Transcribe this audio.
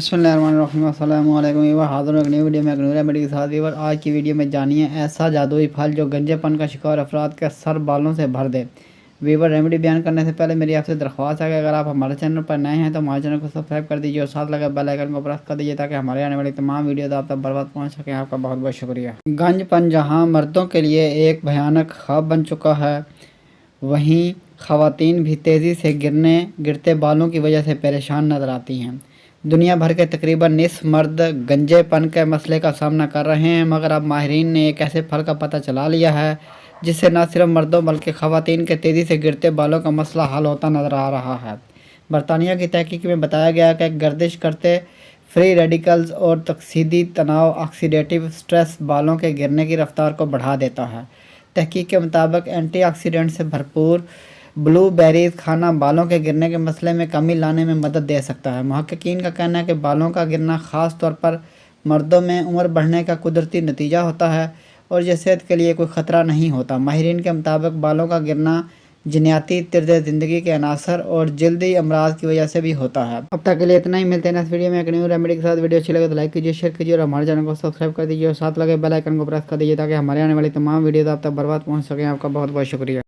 बिस्मिल्लाहिर्रहमानिर्रहीम अस्सलाम वालेकुम। ये हाज़िर एक नई वीडियो में एक नूर रेमेडी के साथ। और आज की वीडियो में जानिए ऐसा जादुई फल जो गंजेपन का शिकार अफराद के सर बालों से भर दे। वीवर रेमेडी बयान करने से पहले मेरी आपसे दरख्वास्त है कि अगर आप हमारे चैनल पर नए हैं तो हमारे चैनल को सब्सक्राइब कर दीजिए और साथ लगे बेल आइकन को प्रेस कर दीजिए ताकि हमारे आने वाली तमाम वीडियो आप तक बर्बाद पहुँच सकें। आपका बहुत बहुत शुक्रिया। गंजपन जहाँ मर्दों के लिए एक भयानक ख्वाब बन चुका है, वहीं ख़वातीन भी तेज़ी से गिरते बालों की वजह से परेशान नज़र आती हैं। दुनिया भर के तकरीबन निस्फ मर्द गंजेपन के मसले का सामना कर रहे हैं, मगर अब माहिरीन ने एक ऐसे फल का पता चला लिया है जिससे न सिर्फ मर्दों बल्कि ख़वातीन के तेज़ी से गिरते बालों का मसला हल होता नज़र आ रहा है। बरतानिया की तहकीक में बताया गया कि गर्दिश करते फ्री रेडिकल्स और तकसीदी तनाव ऑक्सीडेटिव स्ट्रेस बालों के गिरने की रफ्तार को बढ़ा देता है। तहकीक के मुताबिक एंटीऑक्सीडेंट से भरपूर ब्लू बेरीज खाना बालों के गिरने के मसले में कमी लाने में मदद दे सकता है। मुहक्किकीन का कहना है कि बालों का गिरना ख़ास तौर पर मर्दों में उम्र बढ़ने का कुदरती नतीजा होता है और यह सेहत के लिए कोई ख़तरा नहीं होता। माहिरीन के मुताबिक बालों का गिरना जीनयाती तर्ज ज़िंदगी के अनासर और जल्दी अमराज की वजह से भी होता है। अब तक के लिए इतना ही। मिलते हैं इस वीडियो में एक न्यू रेमेडी के साथ। वीडियो अच्छी लगे तो लाइक कीजिए, शेयर कीजिए और हमारे चैनल को सब्सक्राइब कर दीजिए और साथ लगे बेल आइकन को प्रेस कर दीजिए ताकि हमारे आने वाली तमाम वीडियो आप तक बर्बाद पहुँच सकें। आपका बहुत बहुत शुक्रिया।